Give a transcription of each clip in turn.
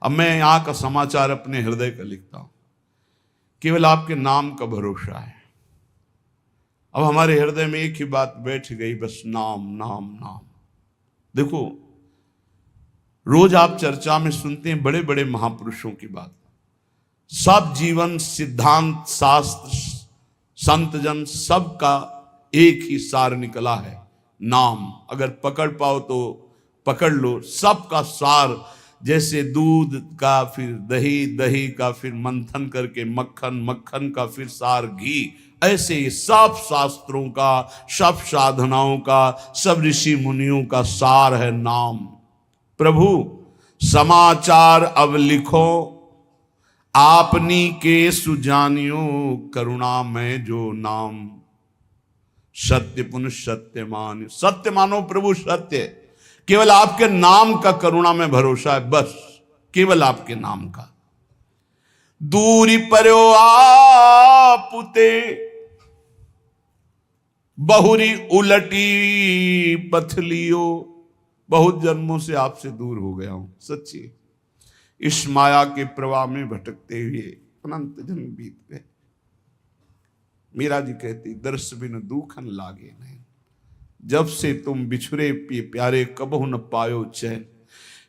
अब मैं यहाँ का समाचार अपने हृदय का लिखता हूं, केवल आपके नाम का भरोसा है। अब हमारे हृदय में एक ही बात बैठ गई, बस नाम नाम नाम। देखो, रोज आप चर्चा में सुनते हैं बड़े बड़े महापुरुषों की बात, सब जीवन सिद्धांत शास्त्र संत जन सबका एक ही सार निकला है, नाम। अगर पकड़ पाओ तो पकड़ लो, सबका सार। जैसे दूध का फिर दही, दही का फिर मंथन करके मक्खन, मक्खन का फिर सार घी, ऐसे ही सब शास्त्रों का, सब साधनाओं का, सब ऋषि मुनियों का सार है नाम। प्रभु समाचार अब लिखो, आपनी के सुजानियो, करुणा में जो नाम। सत्य पुनः सत्य मान, सत्य मानो प्रभु सत्य। केवल आपके नाम का करुणा में भरोसा है, बस केवल आपके नाम का। दूरी पर्यो आपुते, बहुरी उलटी पथलियो। बहुत जन्मों से आपसे दूर हो गया हूं, सच्ची। इस माया के प्रवाह में भटकते हुए अनंत जन्म बीत गए। मीरा जी कहती, दर्श बिन दूखन लागे नहीं, जब से तुम बिछुरे प्यारे कबहु न पायो चैन।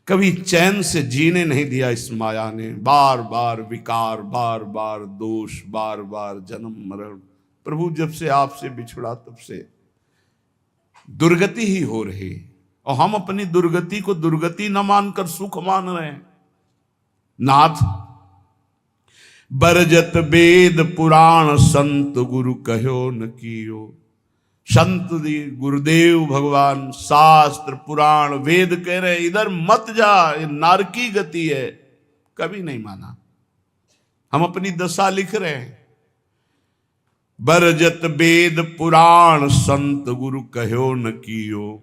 कभी चैन से जीने नहीं दिया इस माया ने, बार बार विकार, बार बार दोष, बार बार जन्म मरण। प्रभु जब से आपसे बिछुड़ा तब से दुर्गति ही हो रही, और हम अपनी दुर्गति को दुर्गति न मानकर सुख मान रहे हैं। नाथ बरजत वेद पुराण, संत गुरु कहो न कियो। संत गुरुदेव भगवान शास्त्र पुराण वेद कह रहे इधर मत जा, ये नारकी गति है, कभी नहीं माना। हम अपनी दशा लिख रहे हैं। बरजत वेद पुराण, संत गुरु कहो न कियो।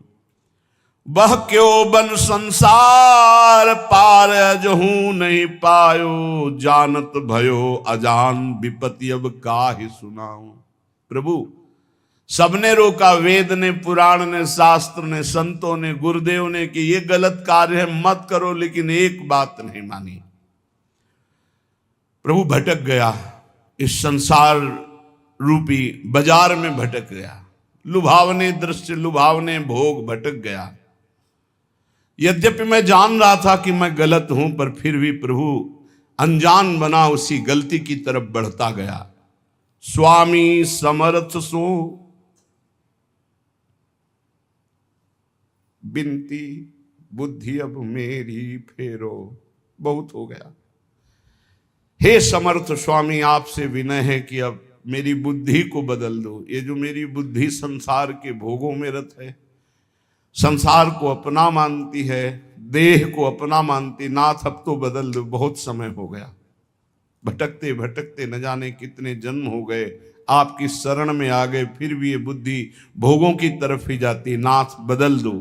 वह क्यों बन संसार पार, जहू नहीं पायो। जानत भयो अजान, विपत्ति अब काहे सुनाऊं। प्रभु सबने रोका, वेद ने, पुराण ने, शास्त्र ने, संतों ने, गुरुदेव ने कि ये गलत कार्य है, मत करो, लेकिन एक बात नहीं मानी। प्रभु भटक गया, इस संसार रूपी बाजार में भटक गया, लुभावने दृश्य, लुभावने भोग, भटक गया। यद्यपि मैं जान रहा था कि मैं गलत हूं, पर फिर भी प्रभु अनजान बना उसी गलती की तरफ बढ़ता गया। स्वामी समर्थ सो बिनती, बुद्धि अब मेरी फेरो। बहुत हो गया, हे समर्थ स्वामी, आपसे विनय है कि अब मेरी बुद्धि को बदल दो। ये जो मेरी बुद्धि संसार के भोगों में रत है, संसार को अपना मानती है, देह को अपना मानती, नाथ अब तो बदल दो। बहुत समय हो गया, भटकते भटकते न जाने कितने जन्म हो गए, आपकी शरण में आ गए, फिर भी ये बुद्धि भोगों की तरफ ही जाती। नाथ बदल दो।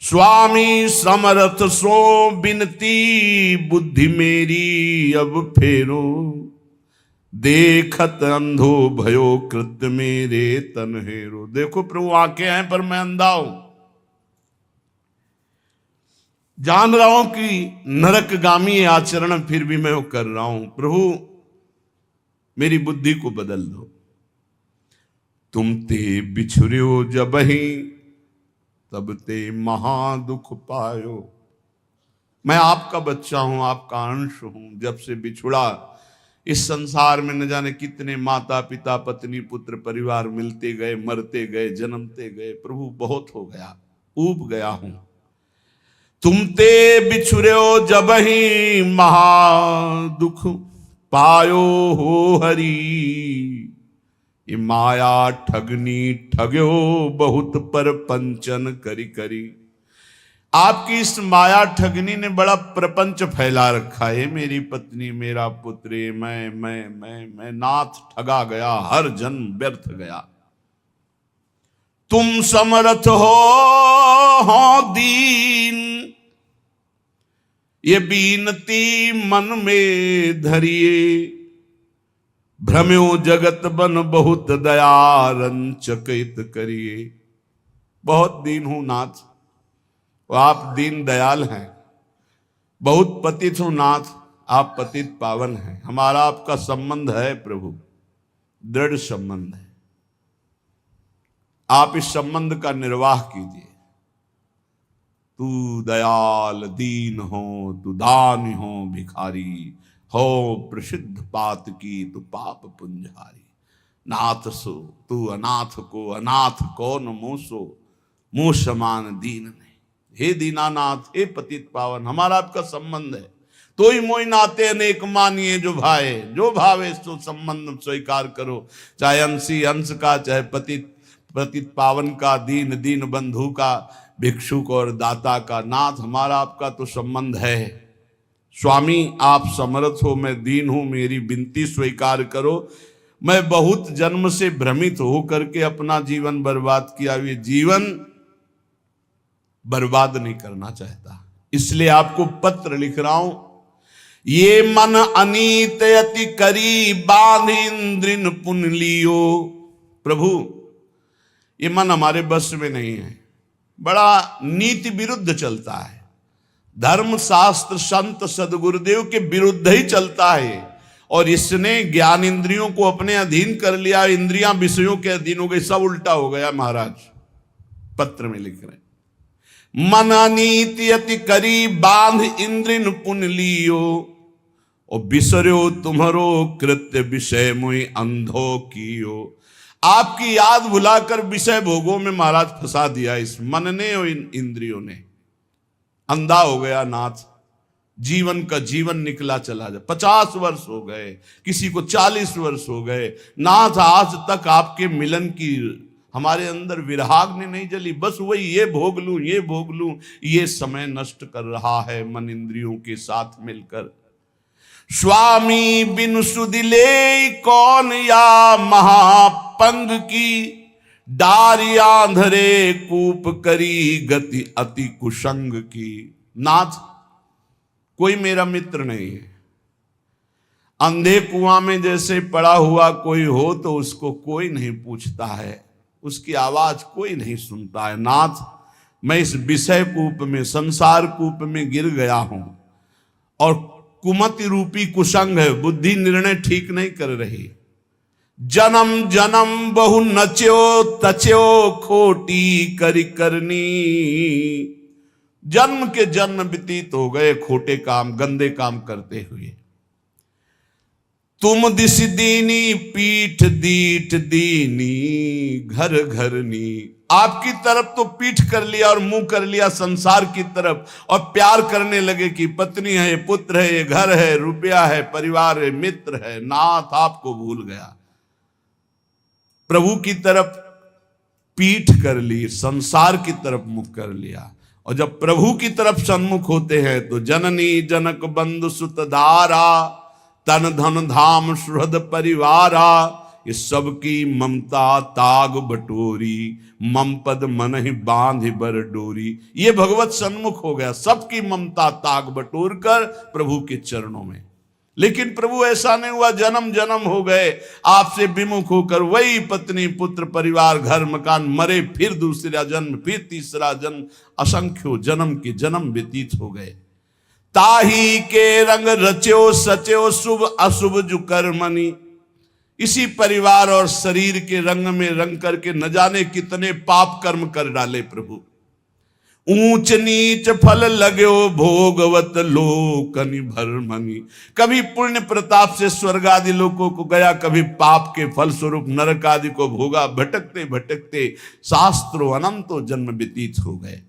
स्वामी समर्थ सो बिनती, बुद्धि मेरी अब फेरो। देखत अंधो भयो कृत्य, मेरे तन हेरो। देखो प्रभु आंखें हैं पर मैं अंधा हूं, जान रहा हूं कि नरकगामी आचरण फिर भी मैं वो कर रहा हूं। प्रभु मेरी बुद्धि को बदल दो। तुम ते बिछुर्यो जबहि, तब ते महा दुख पायो। मैं आपका बच्चा हूं, आपका अंश हूं। जब से बिछुड़ा, इस संसार में न जाने कितने माता पिता, पत्नी, पुत्र, परिवार मिलते गए, मरते गए, जन्मते गए। प्रभु बहुत हो गया, ऊब गया हूं। तुम ते बिछुर्यो जबहि, महा दुख पायो हो हरि। ये माया ठगनी ठग्यो, बहुत पर पंचन करी करी। आपकी इस माया ठगनी ने बड़ा प्रपंच फैला रखा है। मेरी पत्नी, मेरा पुत्र, मैं नाथ ठगा गया, हर जन्म व्यर्थ गया। तुम समर्थ हो दीन, ये बीनती मन में धरिए। भ्रम्यो जगत बन बहुत दया, रंचकित करिए। बहुत दीन हूं नाथ, आप दीन दयाल हैं। बहुत पतित हूं नाथ, आप पतित पावन हैं। हमारा आपका संबंध है प्रभु, दृढ़ संबंध है। आप इस संबंध का निर्वाह कीजिए। तू दयाल दीन हो, तू दानी हो भिखारी हो, प्रसिद्ध पात की तू पाप पुंजारी। नाथ सो तू अनाथ को, अनाथ कौन मोसो, मुंह समान दीन नहीं। हे दीनानाथ, हे पतित पावन, हमारा आपका संबंध है। तो ही मोई नाते अनेक मानिए जो भाए, जो भावे सो संबंध स्वीकार करो। चाहे अंशी अंश का, चाहे पतित पावन का, दीन दीन बंधु का, भिक्षुक और दाता का। नाथ, हमारा आपका तो संबंध है। स्वामी, आप समर्थ हो, मैं दीन हूं, मेरी विनती स्वीकार करो। मैं बहुत जन्म से भ्रमित हो करके अपना जीवन बर्बाद किया, ये जीवन बर्बाद नहीं करना चाहता, इसलिए आपको पत्र लिख रहा हूं। ये मन अनीत अति करी, बांध इंद्रिन पुन लियो। प्रभु, ये मन हमारे बस में नहीं है, बड़ा नीति विरुद्ध चलता है, धर्म शास्त्र संत सदगुरुदेव के विरुद्ध ही चलता है। और इसने ज्ञान इंद्रियों को अपने अधीन कर लिया, इंद्रियां विषयों के अधीन हो गई, सब उल्टा हो गया। महाराज पत्र में लिख रहे, मन नीति अति करी, बांध इंद्रिन पुन लियो, और बिसरो तुम्हारो कृत्य विषय मुई अंधो कियो। आपकी याद भुलाकर विषय भोगों में महाराज फंसा दिया इस मन ने और इन इंद्रियों ने। अंधा हो गया नाथ, जीवन का जीवन निकला चला जाए। 50 वर्ष हो गए, किसी को 40 वर्ष हो गए नाथ, आज तक आपके मिलन की हमारे अंदर विरहाग्नि नहीं जली। बस वही ये भोग लूं, ये भोग लूं, ये समय नष्ट कर रहा है मन इंद्रियों के साथ मिलकर। स्वामी बिनु सुदिले कौन, या महापंग की डारी आंधरे कूप करी, गति अति कुसंग की। नाथ, कोई मेरा मित्र नहीं है। अंधे कुआं में जैसे पड़ा हुआ कोई हो तो उसको कोई नहीं पूछता है, उसकी आवाज कोई नहीं सुनता है। नाथ, मैं इस विषय कूप में, संसार कूप में गिर गया हूं, और कुमति रूपी कुसंग है, बुद्धि निर्णय ठीक नहीं कर रही। जन्म जन्म बहु नच्यो तच्यो, खोटी करी करनी। जन्म के जन्म व्यतीत हो गए खोटे काम, गंदे काम करते हुए। तुम दिस दीनी पीठ दीठ दीनी, घर घरनी। आपकी तरफ तो पीठ कर लिया और मुंह कर लिया संसार की तरफ, और प्यार करने लगे कि पत्नी है, पुत्र है, ये घर है, रुपया है, परिवार है, मित्र है। नाथ, आपको भूल गया। प्रभु की तरफ पीठ कर ली, संसार की तरफ मुख कर लिया। और जब प्रभु की तरफ सन्मुख होते हैं तो जननी जनक बंधु सुत धारा, तन धन धाम सुहृद परिवारा। ये सबकी ममता ताग बटोरी, मम पद मन ही बांध बर डोरी। ये भगवत सन्मुख हो गया, सबकी ममता ताग बटोर कर प्रभु के चरणों में। लेकिन प्रभु ऐसा नहीं हुआ, जन्म जन्म हो गए आपसे विमुख होकर, वही पत्नी पुत्र परिवार घर मकान, मरे फिर दूसरा जन्म, फिर तीसरा जन्म, असंख्यों जन्म के जन्म व्यतीत हो गए। ताही के रंग रच्यो सच्यो, शुभ अशुभ जु कर्मनि। इसी परिवार और शरीर के रंग में रंग करके न जाने कितने पाप कर्म कर डाले प्रभु। ऊंच नीच फल लगो भोगवत लोकनि भरमनि। कभी पुण्य प्रताप से स्वर्ग आदि लोकों को गया, कभी पाप के फल स्वरूप नरक आदि को भोगा। भटकते भटकते शास्त्रों अनंतों जन्म व्यतीत हो गए।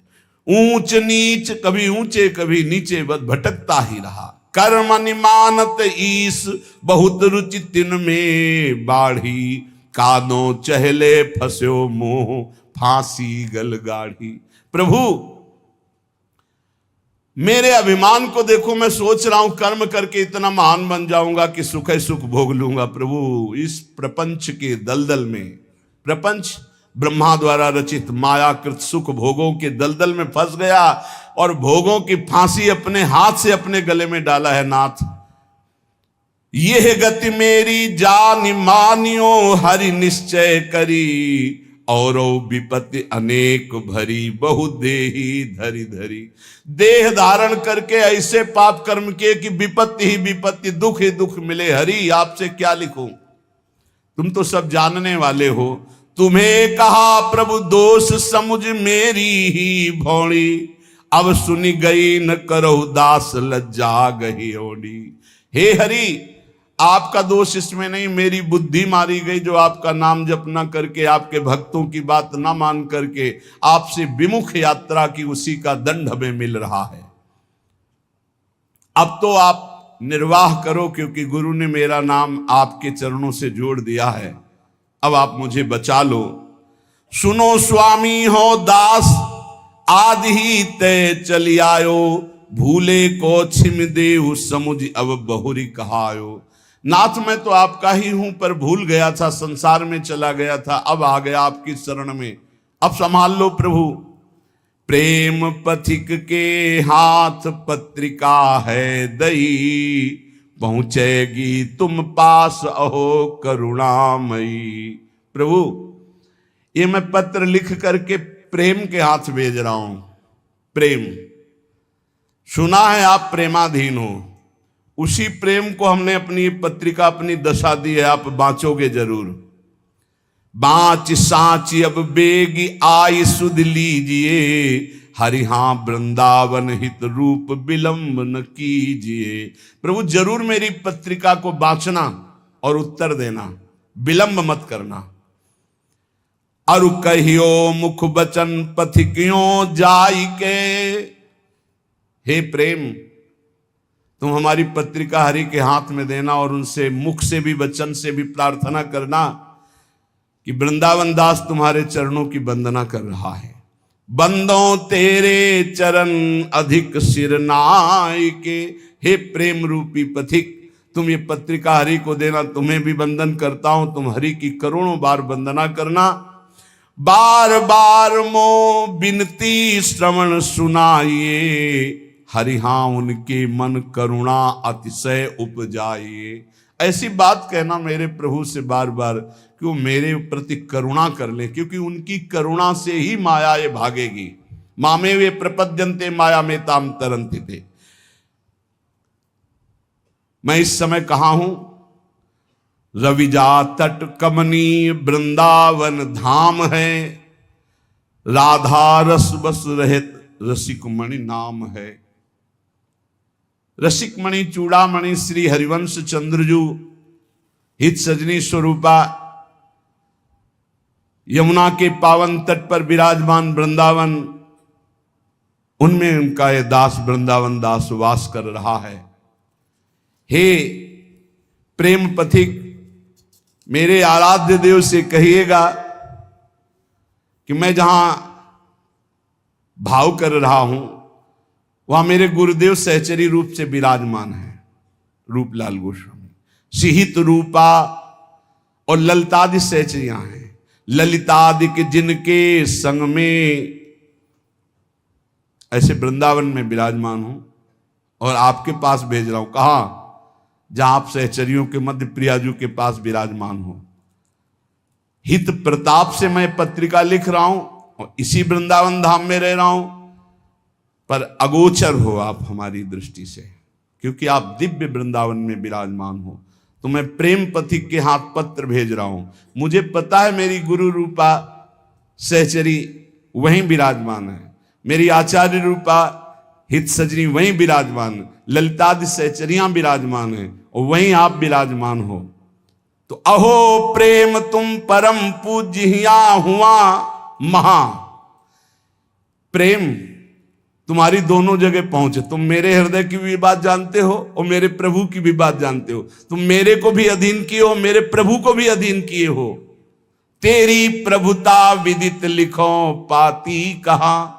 ऊंच नीच, कभी ऊंचे कभी नीचे, बस भटकता ही रहा। कर्म निमानत ईस, बहुत रुचि तिन में बाढ़ी। कादों चहले फस्यो मोह, फांसी गल गाढ़ी। प्रभु, मेरे अभिमान को देखो, मैं सोच रहा हूं कर्म करके इतना महान बन जाऊंगा कि सुख ही सुख भोग लूंगा। प्रभु, इस प्रपंच के दलदल में, प्रपंच ब्रह्मा द्वारा रचित मायाकृत सुख भोगों के दलदल में फंस गया, और भोगों की फांसी अपने हाथ से अपने गले में डाला है। नाथ, यह गति मेरी जान मानियो, हरि निश्चय करी। और विपत्ति अनेक भरी, बहु देही धरी धरी। देह धारण करके ऐसे पाप कर्म किए कि विपत्ति ही विपत्ति, दुख ही दुख मिले। हरि आपसे क्या लिखूं, तुम तो सब जानने वाले हो। तुम्हें कहा प्रभु दोष समुझ मेरी ही भौड़ी, अब सुनी गई न करो दास लज्जा गही ओडी। हे हरि, आपका दोष इसमें नहीं, मेरी बुद्धि मारी गई जो आपका नाम जप न करके, आपके भक्तों की बात ना मान करके आपसे विमुख यात्रा की, उसी का दंड हमें मिल रहा है। अब तो आप निर्वाह करो, क्योंकि गुरु ने मेरा नाम आपके चरणों से जोड़ दिया है। अब आप मुझे बचा लो। सुनो स्वामी हो दास आदि ही तय चली आयो, भूले को छिम देहु समुझ अब बहुरी कहायो। नाथ मैं तो आपका ही हूं, पर भूल गया था, संसार में चला गया था, अब आ गया आपकी शरण में, अब संभाल लो प्रभु। प्रेम पथिक के हाथ पत्रिका है दई, पहुंचेगी तुम पास अहो करुणामयी। प्रभु ये मैं पत्र लिख करके प्रेम के हाथ भेज रहा हूं। प्रेम सुना है आप प्रेमाधीन हो, उसी प्रेम को हमने अपनी पत्रिका, अपनी दशा दी है, आप बांचोगे जरूर। बाँच साँच अब बेगी आई सुध लीजिए, हरिहा वृंदावन हित रूप विलंब न कीजिए। प्रभु जरूर मेरी पत्रिका को बांचना और उत्तर देना, विलंब मत करना। अरु कहियो मुख बचन पथिकियों जाई के। हे प्रेम, तुम हमारी पत्रिका हरि के हाथ में देना और उनसे मुख से भी वचन से भी प्रार्थना करना कि वृंदावन दास तुम्हारे चरणों की वंदना कर रहा है। बंदों तेरे चरण अधिक सिर नाई के। हे प्रेम रूपी पथिक, तुम ये पत्रिका हरि को देना, तुम्हें भी वंदन करता हूं, तुम हरि की करोड़ों बार वंदना करना। बार बार मो बिनती श्रवण सुनाइए, हरिहा उनके मन करुणा अतिशय उपजाइए। ऐसी बात कहना मेरे प्रभु से बार बार कि वो मेरे प्रति करुणा कर ले, क्योंकि उनकी करुणा से ही माया ये भागेगी। मामे वे प्रपद्यन्ते माया में ताम तरंति थे। मैं इस समय कहाँ हूं? रविजा तट कमनी वृंदावन धाम है, राधा रस बस रहित रसिक मणि नाम है। रसिक मणि चूड़ामणि श्री हरिवंश चंद्रजू हित सजनी स्वरूपा यमुना के पावन तट पर विराजमान वृंदावन, उनमें उनका ये दास वृंदावन दास वास कर रहा है। हे प्रेम पथिक, मेरे आराध्य देव से कहिएगा कि मैं जहां भाव कर रहा हूं वहां मेरे गुरुदेव सहचरी रूप से विराजमान है, रूपलाल गोस्वामी। सिहित रूपा और ललितादि सहचरियां हैं। ललितादि के जिनके संग में ऐसे वृंदावन में विराजमान हूं और आपके पास भेज रहा हूं। कहा? जहां आप सहचरियों के मध्य प्रियाजू के पास विराजमान हो। हित प्रताप से मैं पत्रिका लिख रहा हूं और इसी वृंदावन धाम में रह रहा हूं, पर अगोचर हो आप हमारी दृष्टि से, क्योंकि आप दिव्य वृंदावन में विराजमान हो। तो मैं प्रेम पथिक के हाथ पत्र भेज रहा हूं। मुझे पता है मेरी गुरु रूपा सहचरी वहीं विराजमान है, मेरी आचार्य रूपा हित सजनी वहीं विराजमान, ललितादि सहचरियां विराजमान हैं और वहीं आप विराजमान हो। तो अहो प्रेम तुम परम पूज्या हुआ महा। प्रेम तुम्हारी दोनों जगह पहुंचे। तुम मेरे हृदय की भी बात जानते हो और मेरे प्रभु की भी बात जानते हो। तुम मेरे को भी अधीन किए हो, मेरे प्रभु को भी अधीन किए हो। तेरी प्रभुता विदित लिखो पाती कहा,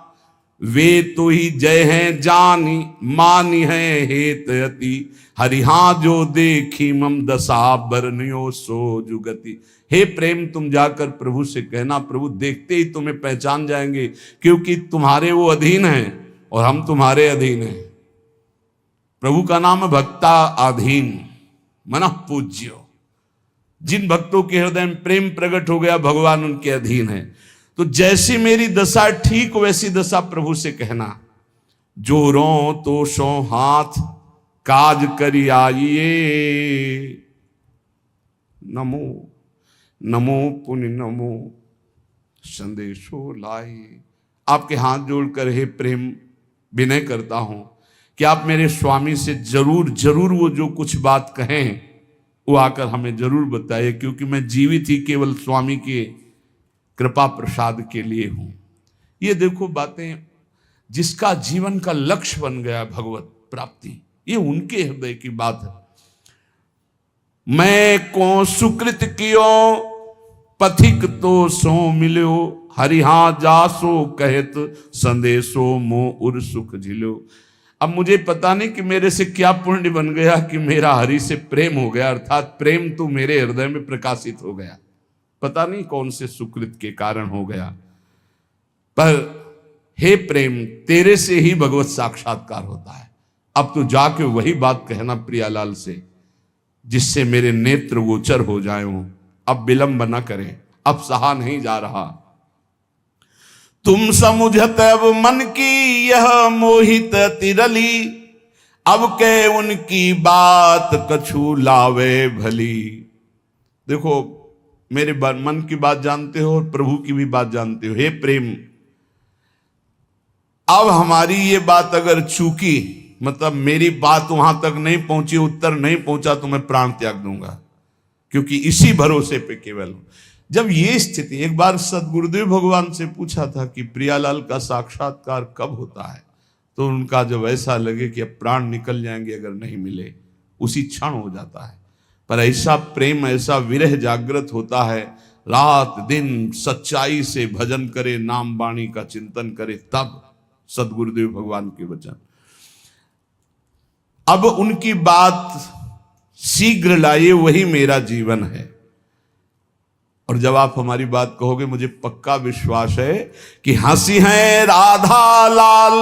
वे तो ही जय हैं जानी मानी है हेतयति। हरिहा जो देखी मम दशा बरनियो सो जुगति। हे प्रेम, तुम जाकर प्रभु से कहना, प्रभु देखते ही तुम्हें पहचान जाएंगे, क्योंकि तुम्हारे वो अधीन हैं और हम तुम्हारे अधीन हैं। प्रभु का नाम भक्ता अधीन मन पूज्यो। जिन भक्तों के हृदय में प्रेम प्रकट हो गया, भगवान उनके अधीन है। तो जैसी मेरी दशा ठीक वैसी दशा प्रभु से कहना, जो रो तो सो हाथ काज करी आइए, नमो नमो पुण्य नमो संदेशो लाइए। आपके हाथ जोड़कर हे प्रेम विनय करता हूं कि आप मेरे स्वामी से जरूर जरूर वो जो कुछ बात कहें वो आकर हमें जरूर बताइए, क्योंकि मैं जीवित ही केवल स्वामी के कृपा प्रसाद के लिए हूं। ये देखो बातें, जिसका जीवन का लक्ष्य बन गया भगवत प्राप्ति, ये उनके हृदय की बात है। मैं को सुकृत कियो पथिक तो सो मिलो, हरिहा जासो कहत संदेशो मो उर सुख झिलो। अब मुझे पता नहीं कि मेरे से क्या पुण्य बन गया कि मेरा हरि से प्रेम हो गया, अर्थात प्रेम तो मेरे हृदय में प्रकाशित हो गया। पता नहीं कौन से सुकृत के कारण हो गया, पर हे प्रेम, तेरे से ही भगवत साक्षात्कार होता है। अब तो जाके वही बात कहना प्रियालाल से, जिससे मेरे नेत्र गोचर हो जाए। अब विलंब न करें, अब सहा नहीं जा रहा। तुम समुझत अब मन की यह मोहित तिरली, अब के उनकी बात कछु लावे भली। देखो, मेरे मन की बात जानते हो और प्रभु की भी बात जानते हो। हे प्रेम, अब हमारी ये बात अगर चूकी, मतलब मेरी बात वहां तक नहीं पहुंची, उत्तर नहीं पहुंचा, तो मैं प्राण त्याग दूंगा, क्योंकि इसी भरोसे पे केवल। जब ये स्थिति, एक बार सदगुरुदेव भगवान से पूछा था कि प्रियालाल का साक्षात्कार कब होता है, तो उनका जब ऐसा लगे कि अब प्राण निकल जाएंगे अगर नहीं मिले, उसी क्षण हो जाता है। पर ऐसा प्रेम, ऐसा विरह जागृत होता है, रात दिन सच्चाई से भजन करे, नाम वाणी का चिंतन करे, तब सदगुरुदेव भगवान के वचन। अब उनकी बात शीघ्र लाइए, वही मेरा जीवन है। और जब आप हमारी बात कहोगे, मुझे पक्का विश्वास है कि हंसी है राधा लाल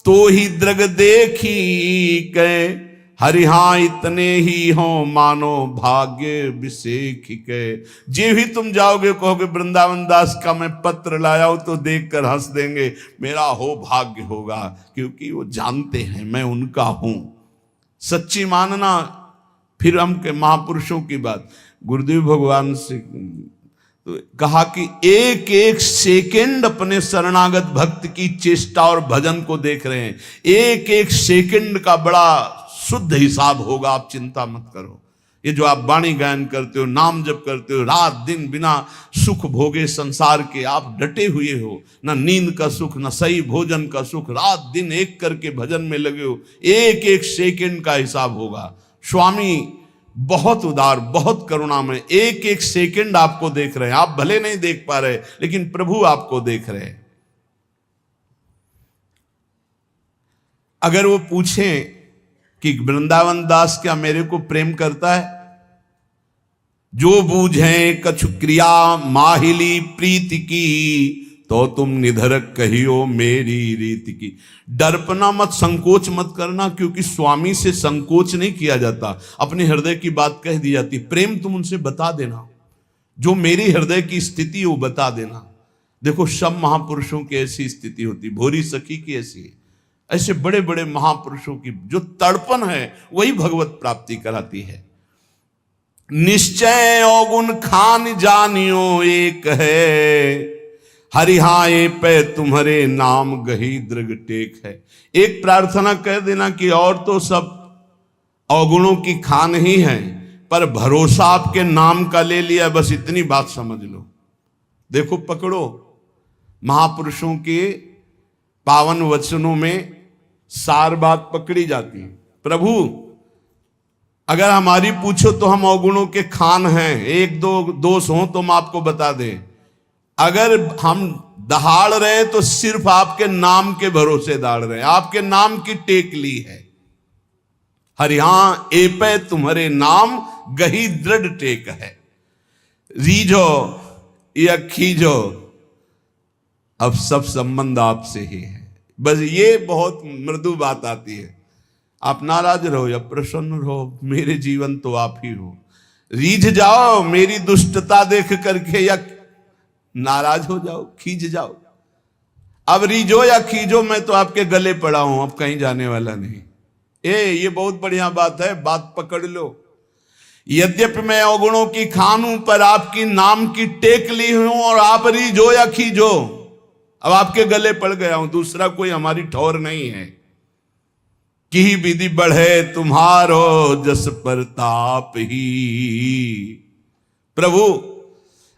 तो ही दृग देखी के, हरिहा इतने ही हो मानो भाग्य विशेख के। जे भी तुम जाओगे कहोगे वृंदावन दास का मैं पत्र लाया हूं, तो देखकर हंस देंगे, मेरा हो भाग्य होगा, क्योंकि वो जानते हैं मैं उनका हूं। सच्ची मानना। फिर हम के महापुरुषों की बात, गुरुदेव भगवान से तो कहा कि एक एक सेकंड अपने शरणागत भक्त की चेष्टा और भजन को देख रहे हैं। एक एक सेकंड का बड़ा शुद्ध हिसाब होगा, आप चिंता मत करो। ये जो आप वाणी गायन करते हो, नाम जप करते हो, रात दिन बिना सुख भोगे संसार के आप डटे हुए हो, ना नींद का सुख, ना सही भोजन का सुख, रात दिन एक करके भजन में लगे हो, एक एक सेकंड का हिसाब होगा। स्वामी बहुत उदार, बहुत करुणामय, एक एक सेकंड आपको देख रहे हैं। आप भले नहीं देख पा रहे, लेकिन प्रभु आपको देख रहे हैं। अगर वो पूछें कि वृंदावन दास क्या मेरे को प्रेम करता है, जो बूझे कछु क्रिया माहिली प्रीति की, तो तुम निधर कहियो मेरी रीति की। डरपना मत, संकोच मत करना, क्योंकि स्वामी से संकोच नहीं किया जाता, अपने हृदय की बात कह दी जाती। प्रेम तुम उनसे बता देना, जो मेरी हृदय की स्थिति वो बता देना। देखो, सब महापुरुषों की ऐसी स्थिति होती, भोरी सखी की ऐसी है, ऐसे बड़े बड़े महापुरुषों की जो तड़पन है वही भगवत प्राप्ति कराती है। निश्चय अवगुण खान जानियो एक है, हरिहाए पे तुम्हारे नाम गही दृग टेक है। एक प्रार्थना कह देना कि और तो सब अवगुणों की खान ही है, पर भरोसा आपके नाम का ले लिया, बस इतनी बात समझ लो। देखो, पकड़ो, महापुरुषों के पावन वचनों में सार बात पकड़ी जाती है। प्रभु अगर हमारी पूछो तो हम अवगुणों के खान हैं, एक दो दोष हो तो हम आपको बता दें। अगर हम दहाड़ रहे तो सिर्फ आपके नाम के भरोसे दहाड़ रहे, आपके नाम की टेक ली है। हरिहा एपे तुम्हारे नाम गही दृढ़ टेक है। रीझो या खींचो, अब सब संबंध आपसे ही है। बस ये बहुत मृदु बात आती है। आप नाराज रहो या प्रसन्न रहो, मेरे जीवन तो आप ही हो। रीझ जाओ मेरी दुष्टता देख करके, या नाराज हो जाओ, खींच जाओ। अब रीझो या खींचो, मैं तो आपके गले पड़ा हूं, अब कहीं जाने वाला नहीं। ये बहुत बढ़िया बात है, बात पकड़ लो। यद्यपि मैं अवगुणों की खान हूं, पर आपकी नाम की टेक ली हूं, और आप रीझो या खींचो, अब आपके गले पड़ गया हूं, दूसरा कोई हमारी ठौर नहीं है। की विधि बढ़े तुम्हारो जस प्रताप ही। प्रभु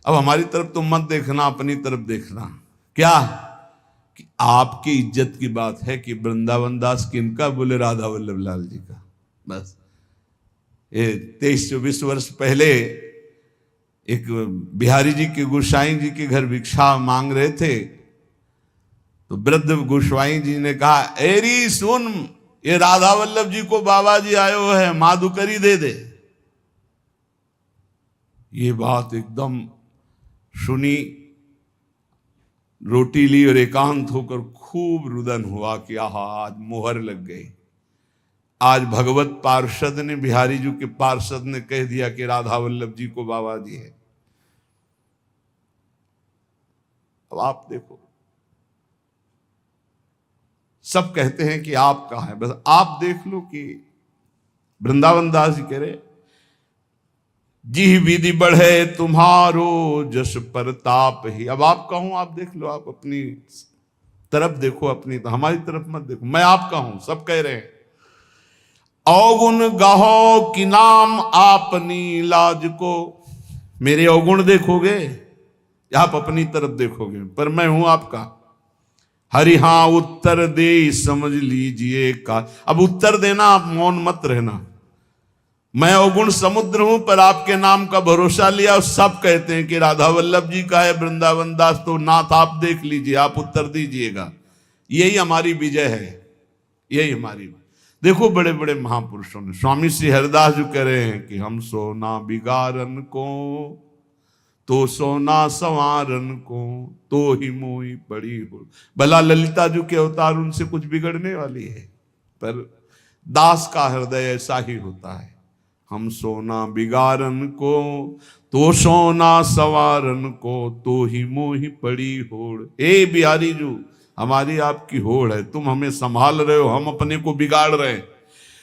अब हमारी तरफ तुम मत देखना, अपनी तरफ देखना। क्या कि आपकी इज्जत की बात है कि वृंदावन दास किनका? बोले राधा वल्लभ लाल जी का। बस ये 23-24 वर्ष पहले एक बिहारी जी के गोसाई जी के घर भिक्षा मांग रहे थे, तो वृद्ध गोस्वाई जी ने कहा, एरी सुन, ये राधा वल्लभ जी को बाबा जी आयो है, माधुकरी दे दे। ये बात एकदम सुनी, रोटी ली और एकांत होकर खूब रुदन हुआ कि आहा आज मोहर लग गई। आज भगवत पार्षद ने, बिहारी जी के पार्षद ने कह दिया कि राधा वल्लभ जी को बाबा जी है। अब आप देखो, सब कहते हैं कि आपका है, बस आप देख लो कि वृंदावन दास जी कह रहे, जी विधि बढ़े तुम्हारो जस प्रताप ही। अब आप कहूं, आप देख लो, आप अपनी तरफ देखो, अपनी, तो हमारी तरफ मत देखो। मैं आपका हूं, सब कह रहे हैं। अवगुण गाहो कि नाम आपनी लाज को। मेरे अवगुण देखोगे या आप अपनी तरफ देखोगे? पर मैं हूं आपका। हरि हां उत्तर दे समझ लीजिए का। अब उत्तर देना, आप मौन मत रहना। मैं अवगुण समुद्र हूं, पर आपके नाम का भरोसा लिया, और सब कहते हैं कि राधा वल्लभ जी का है वृंदावन दास, तो नाथ आप देख लीजिए, आप उत्तर दीजिएगा। यही हमारी विजय है, यही हमारी। देखो बड़े बड़े महापुरुषों ने, स्वामी श्री हरिदास जो कह रहे हैं कि हम सोना बिगारन को तो सोना संवारन को तो ही मोई पड़ी हो। भला ललिता जी के अवतार, उनसे कुछ बिगड़ने वाली है? पर दास का हृदय ऐसा ही होता है। हम सोना बिगारन को तो सोना संवारन को तो ही मोही पड़ी होड़। ए बिहारी जू, हमारी आपकी होड़ है, तुम हमें संभाल रहे हो, हम अपने को बिगाड़ रहे हैं।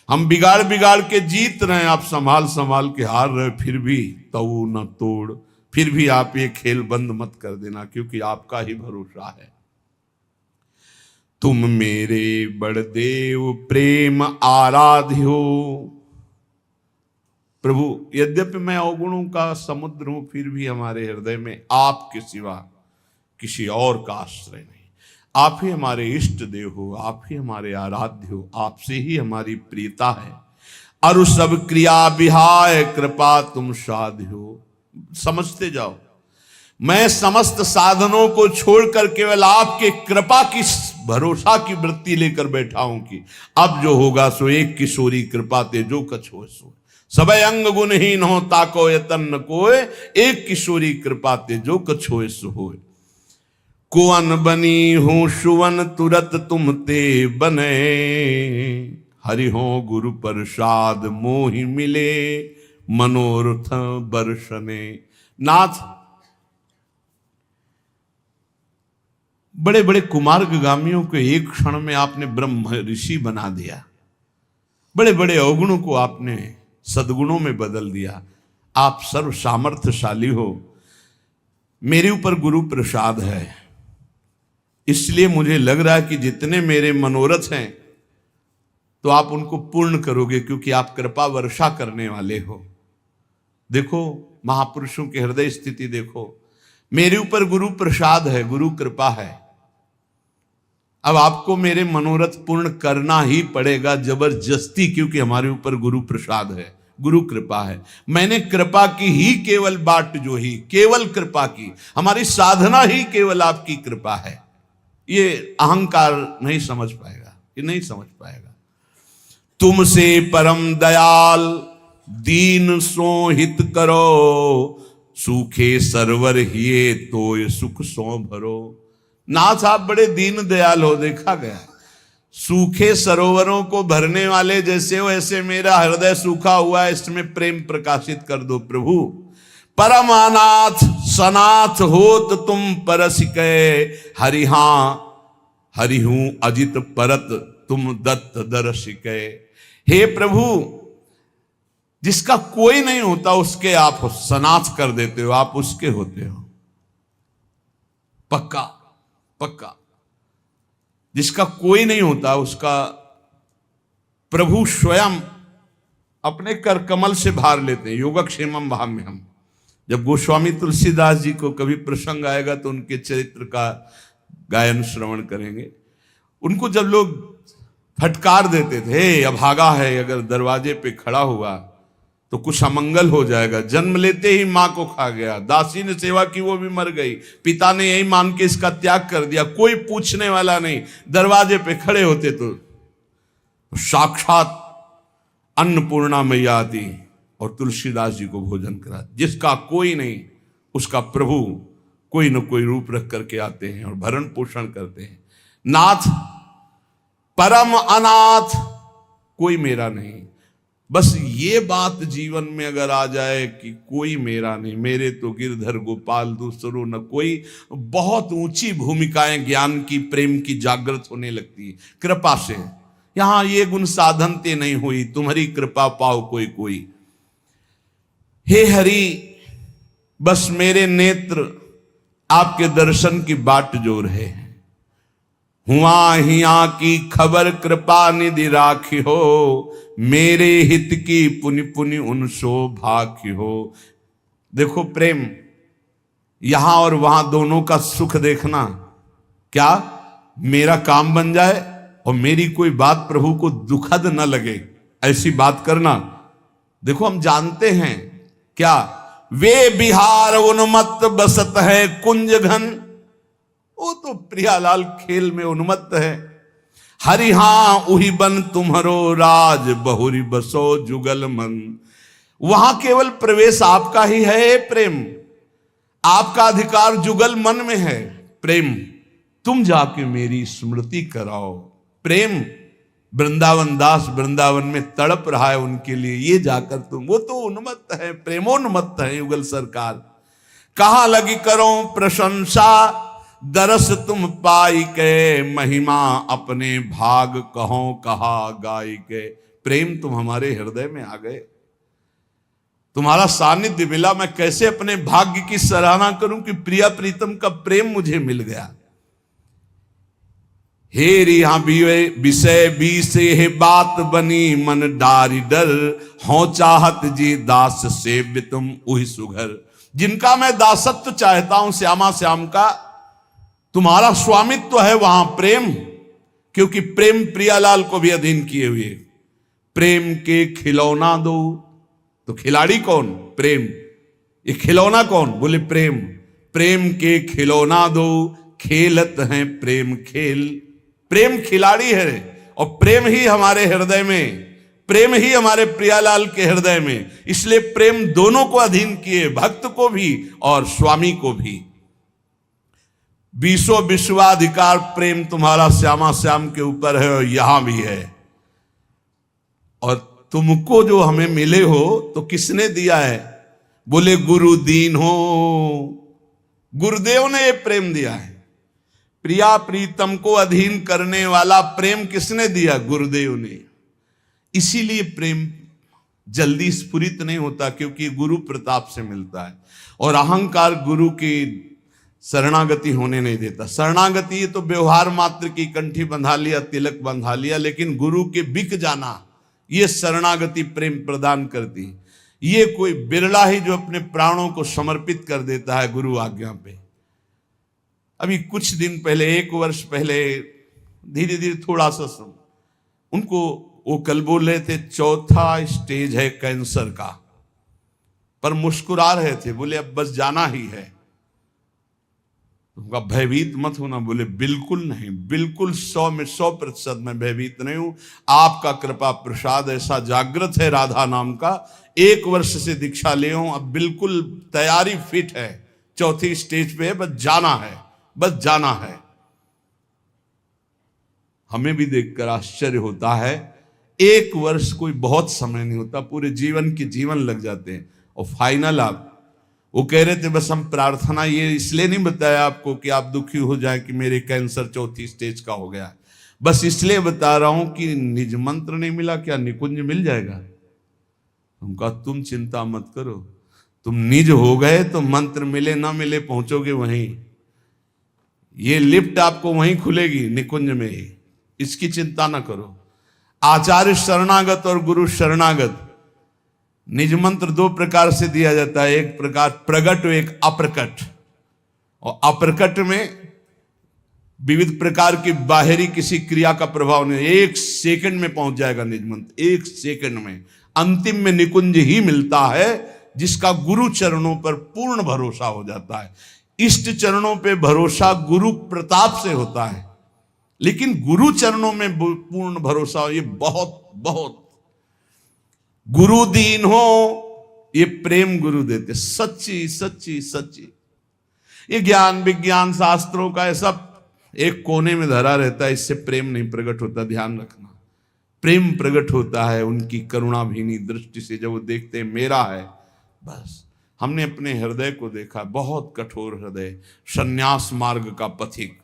हम बिगाड़ बिगाड़ के जीत रहे हैं, आप संभाल संभाल के हार रहे, फिर भी तऊ न तोड़। फिर भी आप ये खेल बंद मत कर देना, क्योंकि आपका ही भरोसा है। तुम मेरे बड़देव प्रेम आराध्य हो। प्रभु यद्यपि मैं अवगुणों का समुद्र हूं, फिर भी हमारे हृदय में आपके सिवा किसी और का आश्रय नहीं। आप ही हमारे इष्ट देव हो, आप ही हमारे आराध्य हो, आपसे ही हमारी प्रियता है। अरु सब क्रिया विहाय कृपा तुम साध्य हो। समझते जाओ, मैं समस्त साधनों को छोड़कर केवल आपके कृपा की भरोसा की वृत्ति लेकर बैठा हूं कि अब जो होगा सो एक किशोरी कृपा ते जो कछ हो सो। सबे अंग गुणहीन हो ताको यतन न कोय, एक किशोरी कृपा ते जो कछ होए सो होए। कुवन बनी हूं सुवन तुरत तुम ते बने, हरि हो गुरु प्रसाद मोहि मिले मनोरथ बरसने। नाथ, बड़े बड़े कुमार्गामियों को एक क्षण में आपने ब्रह्म ऋषि बना दिया। बड़े बड़े अवगुणों को आपने सद्गुणों में बदल दिया। आप सर्व सामर्थ्यशाली हो। मेरे ऊपर गुरु प्रसाद है, इसलिए मुझे लग रहा है कि जितने मेरे मनोरथ हैं तो आप उनको पूर्ण करोगे, क्योंकि आप कृपा वर्षा करने वाले हो। देखो महापुरुषों की हृदय स्थिति देखो। मेरे ऊपर गुरु प्रसाद है, गुरु कृपा है। अब आपको मेरे मनोरथ पूर्ण करना ही पड़ेगा जबरदस्ती, क्योंकि हमारे ऊपर गुरु प्रसाद है, गुरु कृपा है। मैंने कृपा की ही केवल बाट जो ही, केवल कृपा की, हमारी साधना ही केवल आपकी कृपा है। ये अहंकार नहीं समझ पाएगा, ये नहीं समझ पाएगा। तुमसे परम दयाल दीन सो हित करो, सूखे सरवर हिये तो ये सुख सो भरो। नाथ आप बड़े दीन दयाल हो, देखा गया। सूखे सरोवरों को भरने वाले जैसे हो, ऐसे मेरा हृदय सूखा हुआ है, इसमें प्रेम प्रकाशित कर दो प्रभु। परम अनाथ सनाथ होत तुम परस कै, हरि हां हरि हूं अजित परत तुम दत्त दर्श कै। हे प्रभु, जिसका कोई नहीं होता उसके आप सनाथ कर देते हो, आप उसके होते हो। पक्का पक्का। जिसका कोई नहीं होता उसका प्रभु स्वयं अपने कर कमल से भार लेते हैं। योगक्षेमम भाम्यहम्। जब गोस्वामी तुलसीदास जी को कभी प्रसंग आएगा तो उनके चरित्र का गायन श्रवण करेंगे। उनको जब लोग फटकार देते थे, अभागा है, अगर दरवाजे पे खड़ा हुआ तो कुछ अमंगल हो जाएगा, जन्म लेते ही मां को खा गया, दासी ने सेवा की वो भी मर गई, पिता ने यही मान के इसका त्याग कर दिया, कोई पूछने वाला नहीं, दरवाजे पे खड़े होते तो साक्षात अन्नपूर्णा मैया आती और तुलसीदास जी को भोजन करा। जिसका कोई नहीं उसका प्रभु कोई न कोई रूप रख करके आते हैं और भरण पोषण करते हैं। नाथ परम अनाथ कोई मेरा नहीं। बस ये बात जीवन में अगर आ जाए कि कोई मेरा नहीं, मेरे तो गिरधर गोपाल दूसरो न कोई, बहुत ऊंची भूमिकाएं ज्ञान की प्रेम की जागृत होने लगती है कृपा से। यहां ये गुण साधन ते नहीं हुई, तुम्हारी कृपा पाओ कोई कोई। हे हरि, बस मेरे नेत्र आपके दर्शन की बाट जो रहे हैं। हुआ हिया की खबर कृपा निधि राखी हो, मेरे हित की पुनि पुनि उन सो भाखी हो। देखो प्रेम, यहां और वहां दोनों का सुख देखना, क्या मेरा काम बन जाए और मेरी कोई बात प्रभु को दुखद न लगे, ऐसी बात करना। देखो हम जानते हैं क्या, वे बिहार उन्मत्त बसत है कुंज घन, वो तो प्रियालाल खेल में उन्मत्त है। हरि हां उही बन तुम्हारो राज, बहुरी बसो जुगल मन। वहां केवल प्रवेश आपका ही है प्रेम, आपका अधिकार जुगल मन में है। प्रेम, तुम जाके मेरी स्मृति कराओ। प्रेम, वृंदावन दास वृंदावन में तड़प रहा है उनके लिए, ये जाकर तुम, वो तो उन्मत्त है, प्रेमोन्मत्त है युगल सरकार। कहां लगी करो प्रशंसा, दरस तुम पाई के, महिमा अपने भाग कहो कहा गाई के। प्रेम, तुम हमारे हृदय में आ गए, तुम्हारा सानिध्य मिला, मैं कैसे अपने भाग्य की सराहना करूं कि प्रिया प्रीतम का प्रेम मुझे मिल गया। हे रिहा विषय बीसे हे बात बनी, मन डारी डर हो चाहत जी दास सेव्य तुम उही सुघर। जिनका मैं दासत्व चाहता हूं श्यामा श्याम का, तुम्हारा स्वामित्व है वहां प्रेम, क्योंकि प्रेम प्रियालाल को भी अधीन किए हुए। प्रेम के खिलौना दो, तो खिलाड़ी कौन? प्रेम। ये खिलौना कौन? बोले प्रेम। प्रेम के खिलौना दो, खेलत हैं प्रेम खेल। प्रेम खिलाड़ी है और प्रेम ही हमारे हृदय में, प्रेम ही हमारे प्रियालाल के हृदय में। इसलिए प्रेम दोनों को अधीन किए, भक्त को भी और स्वामी को भी। बीसों विश्वाधिकार प्रेम तुम्हारा श्यामा श्याम के ऊपर है और यहां भी है। और तुमको जो हमें मिले हो तो किसने दिया है? बोले गुरु दीन हो, गुरुदेव ने ये प्रेम दिया है। प्रिया प्रीतम को अधीन करने वाला प्रेम किसने दिया? गुरुदेव ने। इसीलिए प्रेम जल्दी स्फुरित नहीं होता, क्योंकि गुरु प्रताप से मिलता है और अहंकार गुरु की शरणागति होने नहीं देता। शरणागति ये तो व्यवहार मात्र की, कंठी बंधा लिया, तिलक बंधा लिया, लेकिन गुरु के बिक जाना, ये शरणागति प्रेम प्रदान करती। ये कोई बिरला ही जो अपने प्राणों को समर्पित कर देता है गुरु आज्ञा पे। अभी कुछ दिन पहले, 1 वर्ष पहले, धीरे धीरे थोड़ा सा उनको वो कल बोल रहे थे 4था स्टेज है कैंसर का, पर मुस्कुरा रहे थे, बोले अब बस जाना ही है। उनका भयभीत मत होना। बोले बिल्कुल नहीं, बिल्कुल 100 में 100% मैं भयभीत नहीं हूं। आपका कृपा प्रसाद ऐसा जागृत है राधा नाम का, 1 वर्ष से दीक्षा ले हूं, अब बिल्कुल तैयारी फिट है, 4थी स्टेज पे है, बस जाना है, बस जाना है। हमें भी देखकर आश्चर्य होता है। 1 वर्ष कोई बहुत समय नहीं होता, पूरे जीवन के जीवन लग जाते हैं। और फाइनल आप, वो कह रहे थे बस हम प्रार्थना ये इसलिए नहीं बताया आपको कि आप दुखी हो जाए कि मेरे कैंसर 4थी स्टेज का हो गया, बस इसलिए बता रहा हूं कि निज मंत्र नहीं मिला, क्या निकुंज मिल जाएगा? हम कहा तुम चिंता मत करो, तुम निज हो गए तो मंत्र मिले ना मिले पहुंचोगे वहीं। ये लिफ्ट आपको वहीं खुलेगी निकुंज में ही, इसकी चिंता ना करो। आचार्य शरणागत और गुरु शरणागत, निज मंत्र 2 प्रकार से दिया जाता है, एक प्रकार प्रगट और एक अप्रकट। और अप्रकट में विविध प्रकार की बाहरी किसी क्रिया का प्रभाव नहीं, 1 सेकंड में पहुंच जाएगा निज मंत्र, 1 सेकंड में। अंतिम में निकुंज ही मिलता है जिसका गुरु चरणों पर पूर्ण भरोसा हो जाता है। इष्ट चरणों पे भरोसा गुरु प्रताप से होता है, लेकिन गुरु चरणों में पूर्ण भरोसा हो, ये बहुत बहुत। गुरु दीन हो, ये प्रेम गुरु देते, सच्ची सच्ची सच्ची। ये ज्ञान विज्ञान शास्त्रों का सब एक कोने में धरा रहता है, इससे प्रेम नहीं प्रकट होता, ध्यान रखना। प्रेम प्रकट होता है उनकी करुणा भीनी दृष्टि से, जब वो देखते हैं मेरा है बस। हमने अपने हृदय को देखा, बहुत कठोर हृदय, सन्यास मार्ग का पथिक,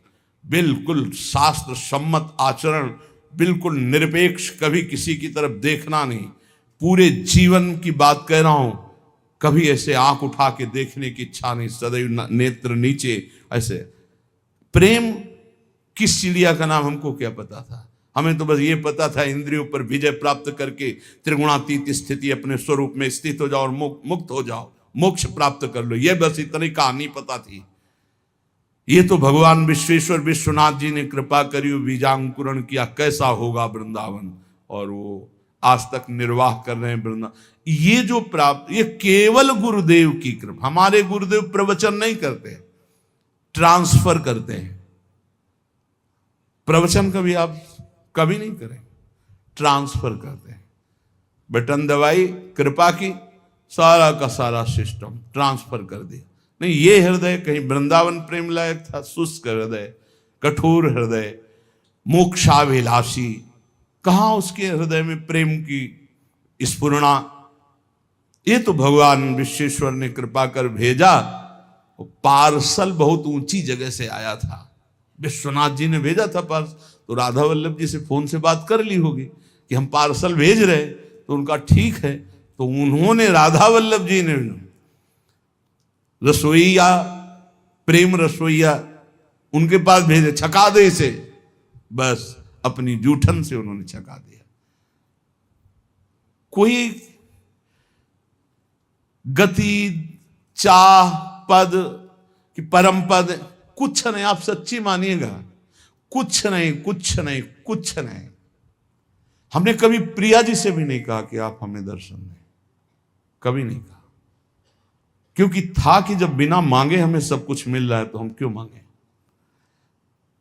बिल्कुल शास्त्र सम्मत आचरण, बिल्कुल निरपेक्ष, कभी किसी की तरफ देखना नहीं। पूरे जीवन की बात कह रहा हूं, कभी ऐसे आंख उठा के देखने की इच्छा नहीं, सदैव नेत्र नीचे ऐसे। प्रेम किस चिड़िया का नाम हमको क्या पता था? हमें तो बस ये पता था इंद्रियों पर विजय प्राप्त करके त्रिगुणातीत स्थिति अपने स्वरूप में स्थित हो जाओ और मुक्त हो जाओ, मोक्ष प्राप्त कर लो, ये बस इतनी कहानी पता थी। ये तो भगवान विश्वेश्वर विश्वनाथ जी ने कृपा करी, बीजांकुरण किया, कैसा होगा वृंदावन, और वो आज तक निर्वाह कर रहे हैं वृंदावन। ये जो प्राप्त, ये केवल गुरुदेव की कृपा। हमारे गुरुदेव प्रवचन नहीं करते, ट्रांसफर करते हैं। प्रवचन कभी आप कभी नहीं करें, ट्रांसफर करते हैं। बटन दबाई, कृपा की, सारा का सारा सिस्टम ट्रांसफर कर दिया। नहीं, ये हृदय कहीं वृंदावन प्रेम लायक था? शुष्क हृदय, कठोर हृदय, मोक्षाभिलाषी, कहां उसके हृदय में प्रेम की स्फुरणा? ये तो भगवान विश्वेश्वर ने कृपा कर भेजा। पार्सल बहुत ऊंची जगह से आया था, विश्वनाथ जी ने भेजा था पार्सल। तो राधा वल्लभ जी से फोन से बात कर ली होगी कि हम पार्सल भेज रहे, तो उनका ठीक है। तो उन्होंने, राधा वल्लभ जी ने रसोईया, प्रेम रसोईया उनके पास भेजे, छका दे इसे, बस अपनी जूठन से उन्होंने छका दिया। कोई गति, चाह, पद कि परम पद, कुछ नहीं। आप सच्ची मानिएगा, कुछ नहीं, कुछ नहीं, कुछ नहीं। हमने कभी प्रिया जी से भी नहीं कहा कि आप हमें दर्शन दें, कभी नहीं कहा, क्योंकि था कि जब बिना मांगे हमें सब कुछ मिल रहा है तो हम क्यों मांगे?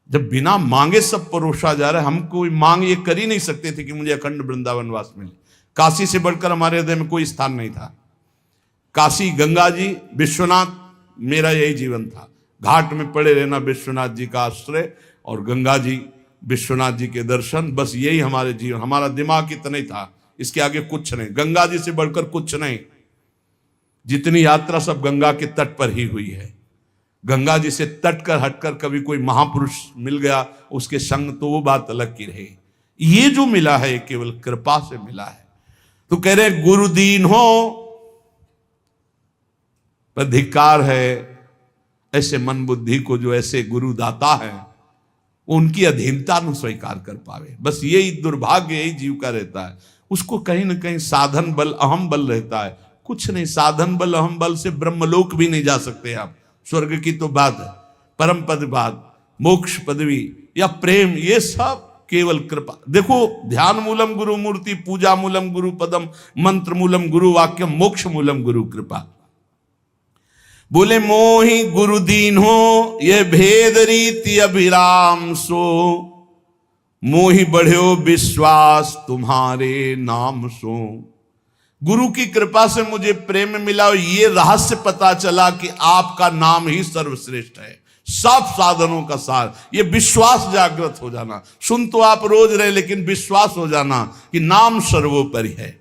जब बिना मांगे सब परोसा जा रहा है, हम कोई मांग ये कर ही नहीं सकते थे कि मुझे अखंड वृंदावन वास मिले। काशी से बढ़कर हमारे हृदय में कोई स्थान नहीं था। काशी, गंगा जी, विश्वनाथ, मेरा यही जीवन था। घाट में पड़े रहना, विश्वनाथ जी का आश्रय, और गंगा जी, विश्वनाथ जी के दर्शन, बस यही हमारे जीवन। हमारा दिमाग इतना ही था, इसके आगे कुछ नहीं। गंगा जी से बढ़कर कुछ नहीं। जितनी यात्रा सब गंगा के तट पर ही हुई है। गंगा जी से तट कर हटकर कभी कोई महापुरुष मिल गया उसके संग, तो वो बात अलग की रही। ये जो मिला है केवल कृपा से मिला है। तो कह रहे गुरु दीन हो, पर धिक्कार है ऐसे मन बुद्धि को जो ऐसे गुरु दाता है उनकी अधीनता न स्वीकार कर पावे। बस यही दुर्भाग्य, यही जीव का रहता है। उसको कहीं ना कहीं साधन बल, अहम बल रहता है। कुछ नहीं, साधन बल अहम बल से ब्रह्मलोक भी नहीं जा सकते आप। स्वर्ग की तो बात है, परम पद बात, मोक्ष पदवी या प्रेम, ये सब केवल कृपा। देखो, ध्यान मूलम गुरु मूर्ति, पूजा मूलम गुरु पदम, मंत्र मूलम गुरु वाक्यम, मोक्ष मूलम गुरु कृपा। बोले मोहि गुरु दीन हो, ये भेद रीति अभिराम सो, मोहि बढ़्यो विश्वास तुम्हारे नाम सो। गुरु की कृपा से मुझे प्रेम मिला और ये रहस्य पता चला कि आपका नाम ही सर्वश्रेष्ठ है। सब साधनों का सार, ये विश्वास जागृत हो जाना। सुन तो आप रोज रहे, लेकिन विश्वास हो जाना कि नाम सर्वोपरि है।